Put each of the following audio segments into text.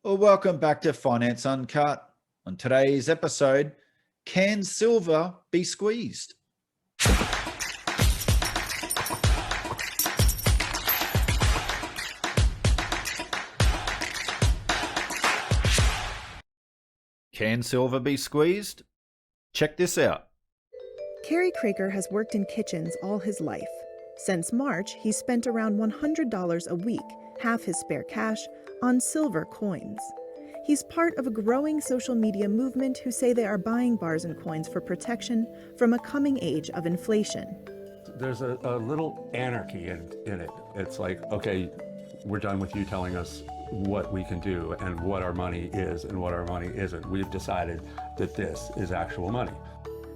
Well, welcome back to Finance Uncut. On today's episode, can silver be squeezed? Can silver be squeezed? Check this out. Kerry Craker has worked in kitchens all his life. Since March, he's spent around $100 a week, half his spare cash, on silver coins. He's part of a growing social media movement who say they are buying bars and coins for protection from a coming age of inflation. There's a little anarchy in it. It's like, okay, we're done with you telling us what we can do and what our money is and what our money isn't. We've decided that this is actual money.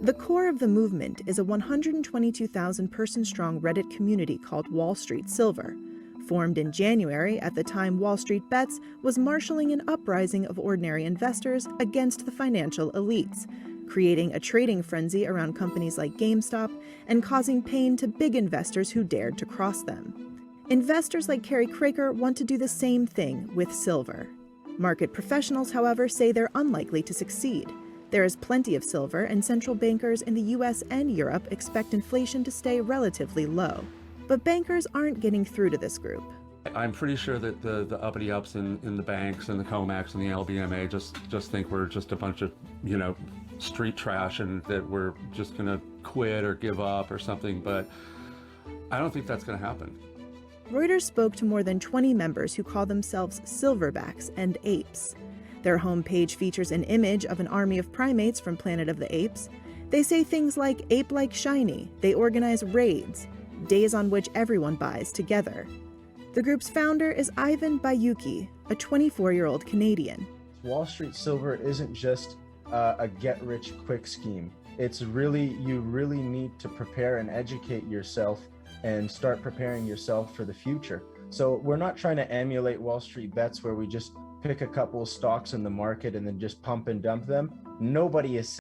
The core of the movement is a 122,000 person strong Reddit community called Wall Street Silver. Formed in January at the time Wall Street Bets was marshalling an uprising of ordinary investors against the financial elites, creating a trading frenzy around companies like GameStop and causing pain to big investors who dared to cross them. Investors like Kerry Craker want to do the same thing with silver. Market professionals, however, say they're unlikely to succeed. There is plenty of silver, and central bankers in the US and Europe expect inflation to stay relatively low. But bankers aren't getting through to this group. I'm pretty sure that the uppity-ups in the banks and the COMEX and the LBMA just think we're just a bunch of, street trash and that we're just going to quit or give up or something, but I don't think that's going to happen. Reuters spoke to more than 20 members who call themselves silverbacks and apes. Their homepage features an image of an army of primates from Planet of the Apes. They say things like ape-like shiny. They organize raids, days on which everyone buys together. The group's founder is Ivan Bayuki, a 24-year-old Canadian. Wall Street Silver isn't just a get-rich-quick scheme. It's really, you really need to prepare and educate yourself and start preparing yourself for the future. So we're not trying to emulate Wall Street Bets where we just pick a couple of stocks in the market and then just pump and dump them. Nobody is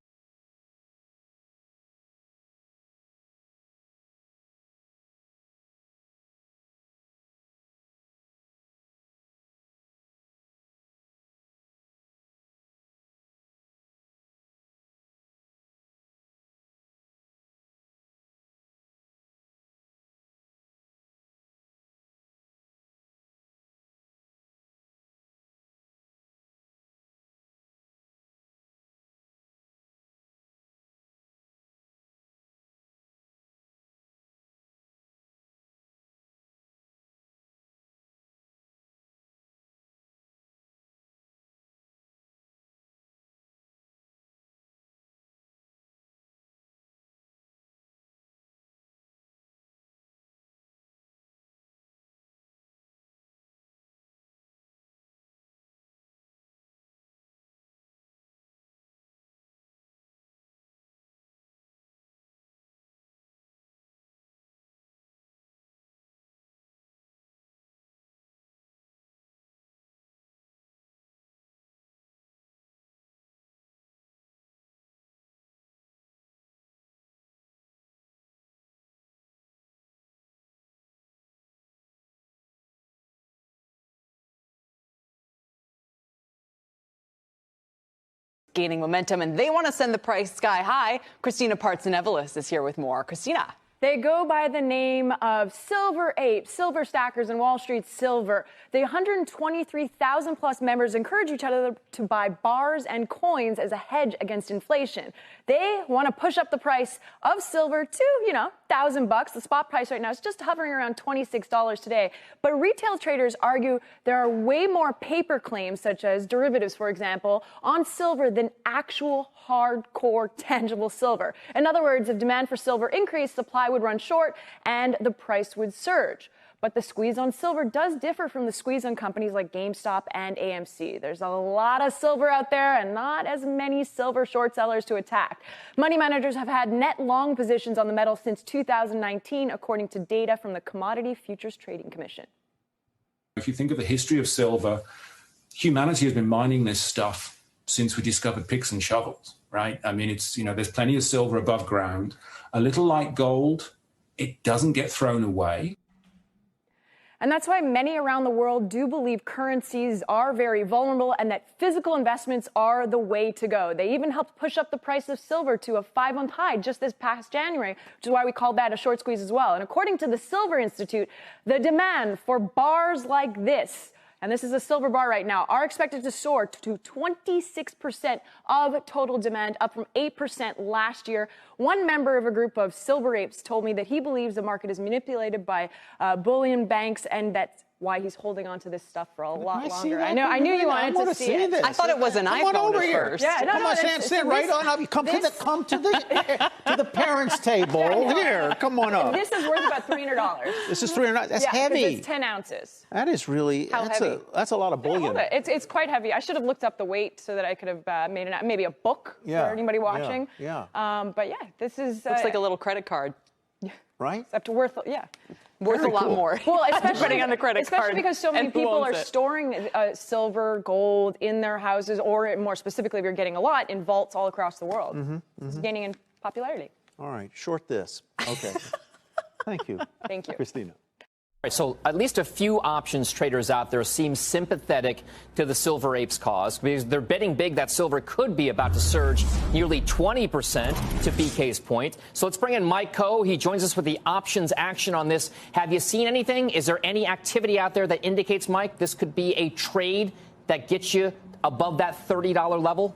gaining momentum, and they want to send the price sky high. Christina Partsenevelis is here with more. Christina. They go by the name of Silver Ape, Silver Stackers, and Wall Street Silver. The 123,000 plus members encourage each other to buy bars and coins as a hedge against inflation. They want to push up the price of silver to, $1,000. The spot price right now is just hovering around $26 today. But retail traders argue there are way more paper claims, such as derivatives, for example, on silver than actual hardcore tangible silver. In other words, if demand for silver increased, supply would run short and the price would surge. But the squeeze on silver does differ from the squeeze on companies like GameStop and AMC. There's a lot of silver out there and not as many silver short sellers to attack. Money managers have had net long positions on the metal since 2019, according to data from the Commodity Futures Trading Commission. If you think of the history of silver, humanity has been mining this stuff since we discovered picks and shovels, right? I mean, it's, there's plenty of silver above ground. A little like gold, it doesn't get thrown away. And that's why many around the world do believe currencies are very vulnerable and that physical investments are the way to go. They even helped push up the price of silver to a 5-month high just this past January, which is why we called that a short squeeze as well. And according to the Silver Institute, the demand for bars like this, and this is a silver bar right now, are expected to soar to 26% of total demand, up from 8% last year. One member of a group of silver apes told me that he believes the market is manipulated by bullion banks, and that's why he's holding on to this stuff for a lot longer. I knew you wanted to see it. This. I thought it was an iPhone over at here. first. Yeah, come on, sit right on up. Come to the parents' table. Here, come on up. This is worth about $300. This is $300. That's yeah, heavy. It's 10 ounces. That is really that's a lot of bullion. Yeah, it's quite heavy. I should have looked up the weight so that I could have made maybe a book for anybody watching. Yeah. But yeah, this is Looks like a little credit card. Right? Except worth Worth a lot more. Well, especially depending on the credit card. Especially because so many and who people are owns it. storing silver, gold in their houses, or more specifically, if you're getting a lot, in vaults all across the world. It's gaining in popularity. All right, short this. Okay. Thank you. Thank you. Christina. All right, so at least a few options traders out there seem sympathetic to the Silver Apes cause because they're betting big that silver could be about to surge nearly 20% to BK's point. So let's bring in Mike Coe. He joins us with the options action on this. Have you seen anything? Is there any activity out there that indicates, Mike, this could be a trade that gets you above that $30 level?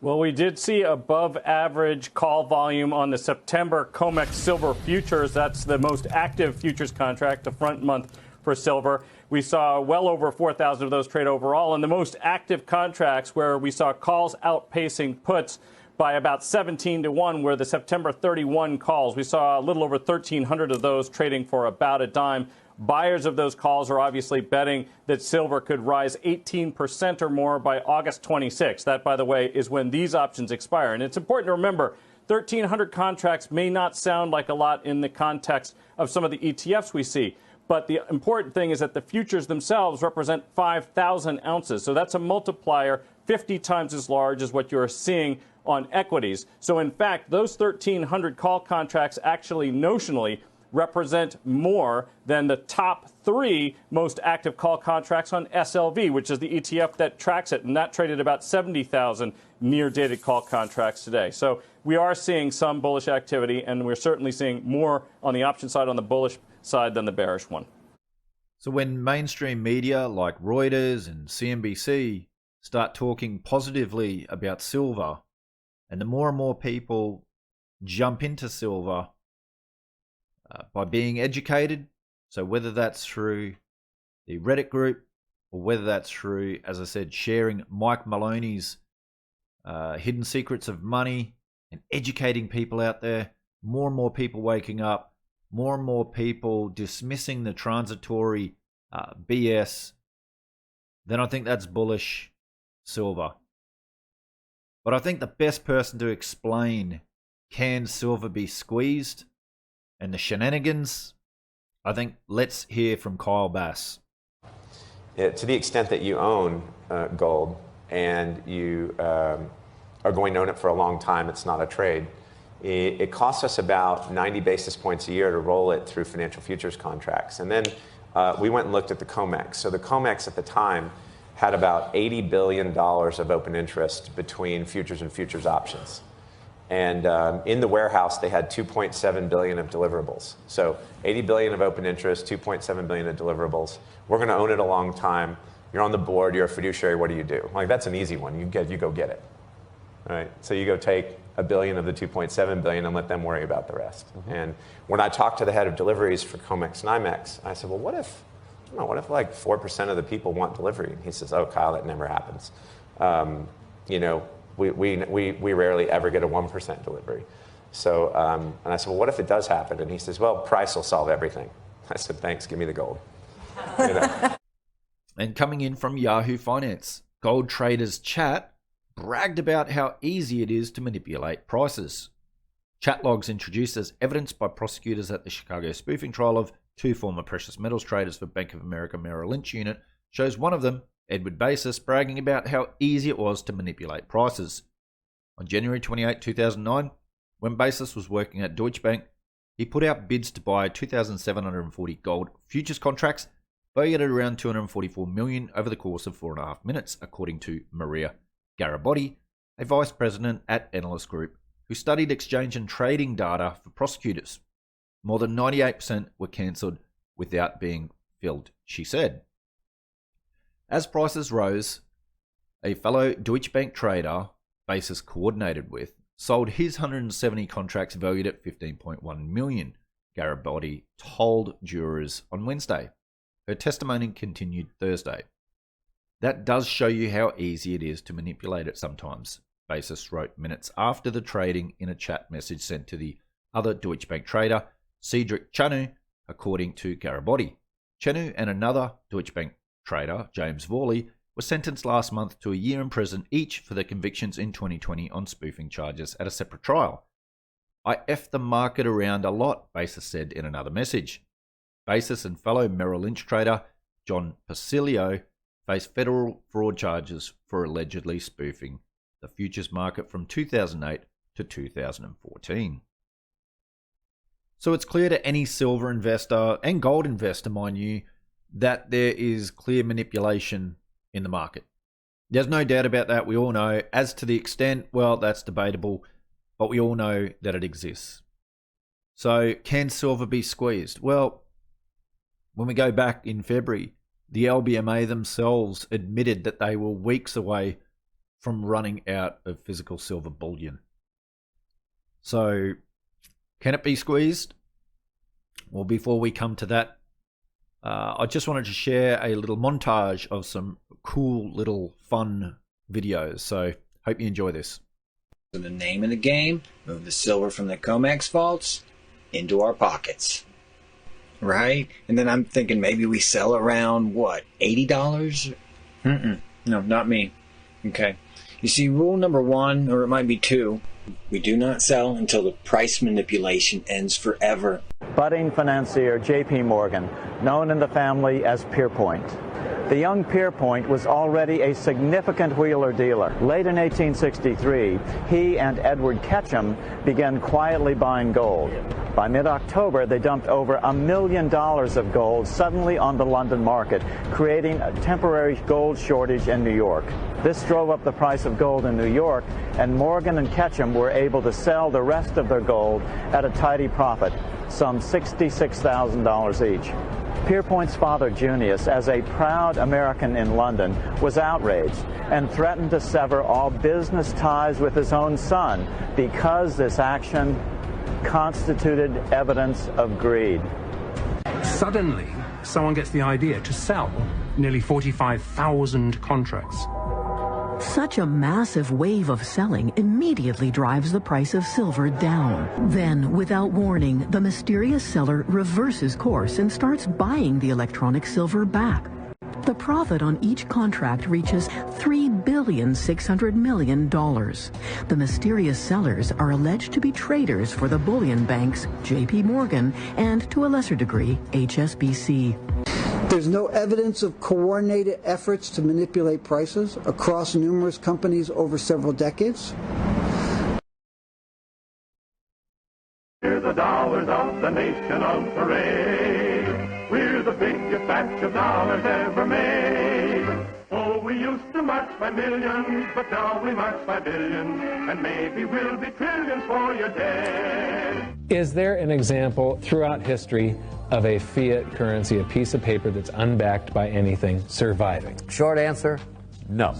Well, we did see above average call volume on the September COMEX silver futures. That's the most active futures contract, the front month for silver. We saw well over 4,000 of those trade overall. And the most active contracts where we saw calls outpacing puts by about 17-1 were the September 31 calls. We saw a little over 1,300 of those trading for about a dime. Buyers of those calls are obviously betting that silver could rise 18% or more by August 26. That, by the way, is when these options expire. And it's important to remember, 1,300 contracts may not sound like a lot in the context of some of the ETFs we see. But the important thing is that the futures themselves represent 5,000 ounces. So that's a multiplier 50 times as large as what you're seeing on equities. So, in fact, those 1,300 call contracts actually notionally represent more than the top 3 most active call contracts on SLV, which is the ETF that tracks it, and that traded about 70,000 near-dated call contracts today. So we are seeing some bullish activity, and we're certainly seeing more on the option side, on the bullish side, than the bearish one. So when mainstream media like Reuters and CNBC start talking positively about silver, and the more and more people jump into silver by being educated, so whether that's through the Reddit group or whether that's through, as I said, sharing Mike Maloney's Hidden Secrets of Money and educating people out there, more and more people waking up, more and more people dismissing the transitory BS, then I think that's bullish silver. But I think the best person to explain can silver be squeezed and the shenanigans, I think let's hear from Kyle Bass. To the extent that you own gold and you are going to own it for a long time, it's not a trade. It costs us about 90 basis points a year to roll it through financial futures contracts. And then we went and looked at the COMEX. So the COMEX at the time had about $80 billion of open interest between futures and futures options. And in the warehouse, they had 2.7 billion of deliverables. So 80 billion of open interest, 2.7 billion of deliverables. We're going to own it a long time. You're on the board. You're a fiduciary. What do you do? Like, that's an easy one. You go get it. All right. So you go take a billion of the 2.7 billion and let them worry about the rest. Mm-hmm. And when I talked to the head of deliveries for COMEX and IMEX, I said, well, what if like 4% of the people want delivery? And he says, oh, Kyle, that never happens. We rarely ever get a 1% delivery. So, and I said, well, what if it does happen? And he says, well, price will solve everything. I said, thanks, give me the gold. And coming in from Yahoo Finance, Gold Traders Chat bragged about how easy it is to manipulate prices. Chat logs introduced as evidence by prosecutors at the Chicago spoofing trial of 2 former precious metals traders for Bank of America Merrill Lynch unit shows one of them, Edward Basis, bragging about how easy it was to manipulate prices. On January 28, 2009, when Basis was working at Deutsche Bank, he put out bids to buy 2,740 gold futures contracts valued at around $244 million over the course of 4.5 minutes, according to Maria Garibaldi, a vice president at Analyst Group, who studied exchange and trading data for prosecutors. More than 98% were cancelled without being filled, she said. As prices rose, a fellow Deutsche Bank trader Basis coordinated with sold his 170 contracts valued at $15.1 million, Garibaldi told jurors on Wednesday. Her testimony continued Thursday. That does show you how easy it is to manipulate it sometimes, Basis wrote minutes after the trading in a chat message sent to the other Deutsche Bank trader, Cedric Chanu, according to Garibaldi. Chanu and another Deutsche Bank trader, James Vorley, were sentenced last month to a year in prison each for their convictions in 2020 on spoofing charges at a separate trial. I F the market around a lot, Basis said in another message. Basis and fellow Merrill Lynch trader John Pacilio face federal fraud charges for allegedly spoofing the futures market from 2008 to 2014. So it's clear to any silver investor and gold investor, mind you, that there is clear manipulation in the market. There's no doubt about that. We all know. As to the extent, well, that's debatable, but we all know that it exists. So can silver be squeezed? Well, when we go back in February, the LBMA themselves admitted that they were weeks away from running out of physical silver bullion. So can it be squeezed? Well, before we come to that, I just wanted to share a little montage of some cool little fun videos. So hope you enjoy this. The name of the game, move the silver from the COMEX vaults into our pockets. Right? And then I'm thinking maybe we sell around, what, $80? No, not me. Okay. You see, rule number 1, or it might be 2, we do not sell until the price manipulation ends forever. Budding financier J.P. Morgan, known in the family as Pierpoint. The young Pierpoint was already a significant wheeler dealer. Late in 1863, he and Edward Ketchum began quietly buying gold. By mid-October, they dumped over $1 million of gold suddenly on the London market, creating a temporary gold shortage in New York. This drove up the price of gold in New York, and Morgan and Ketchum were able to sell the rest of their gold at a tidy profit, some $66,000 each. Pierpoint's father, Junius, as a proud American in London, was outraged and threatened to sever all business ties with his own son because this action constituted evidence of greed. Suddenly, someone gets the idea to sell nearly 45,000 contracts. Such a massive wave of selling immediately drives the price of silver down. Then, without warning, the mysterious seller reverses course and starts buying the electronic silver back. The profit on each contract reaches $3.6 billion. The mysterious sellers are alleged to be traders for the bullion banks J.P. Morgan and, to a lesser degree, HSBC. There's no evidence of coordinated efforts to manipulate prices across numerous companies over several decades. We're the dollars of the nation on parade. We're the biggest batch of dollars ever made. Oh, we used to march by millions, but now we march by billions, and maybe we'll be trillions for your day. Is there an example throughout history of a fiat currency, a piece of paper that's unbacked by anything, surviving? Short answer, no.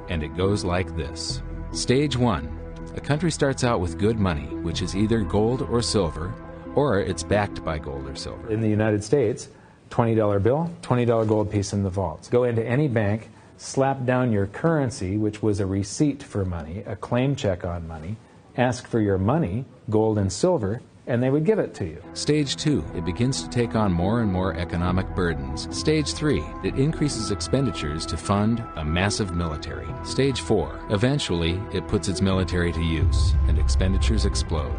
And it goes like this. Stage 1. A country starts out with good money, which is either gold or silver, or it's backed by gold or silver. In the United States, $20 bill, $20 gold piece in the vaults. Go into any bank, slap down your currency, which was a receipt for money, a claim check on money, ask for your money, gold and silver, and they would give it to you. Stage 2, it begins to take on more and more economic burdens. Stage 3, it increases expenditures to fund a massive military. Stage 4, eventually it puts its military to use, and expenditures explode.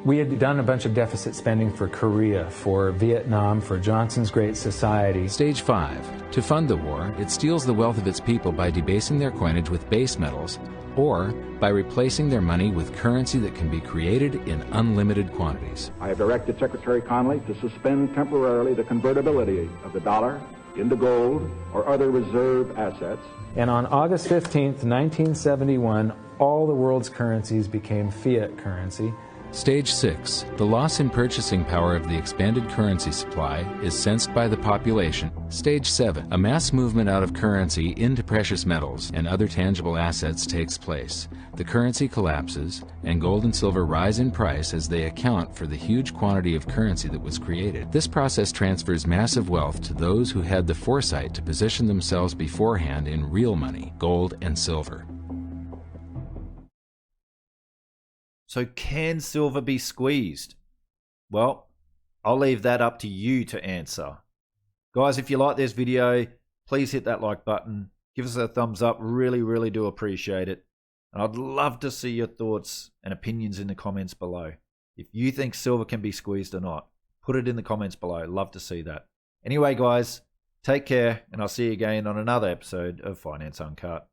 We had done a bunch of deficit spending for Korea, for Vietnam, for Johnson's Great Society. Stage 5, to fund the war, it steals the wealth of its people by debasing their coinage with base metals, or by replacing their money with currency that can be created in unlimited quantities. I have directed Secretary Connally to suspend temporarily the convertibility of the dollar into gold or other reserve assets. And on August 15th, 1971, all the world's currencies became fiat currency. Stage 6. The loss in purchasing power of the expanded currency supply is sensed by the population. Stage 7. A mass movement out of currency into precious metals and other tangible assets takes place. The currency collapses, and gold and silver rise in price as they account for the huge quantity of currency that was created. This process transfers massive wealth to those who had the foresight to position themselves beforehand in real money, gold and silver. So can silver be squeezed? Well, I'll leave that up to you to answer. Guys, if you like this video, please hit that like button. Give us a thumbs up. Really do appreciate it. And I'd love to see your thoughts and opinions in the comments below. If you think silver can be squeezed or not, put it in the comments below. Love to see that. Anyway, guys, take care, and I'll see you again on another episode of Finance Uncut.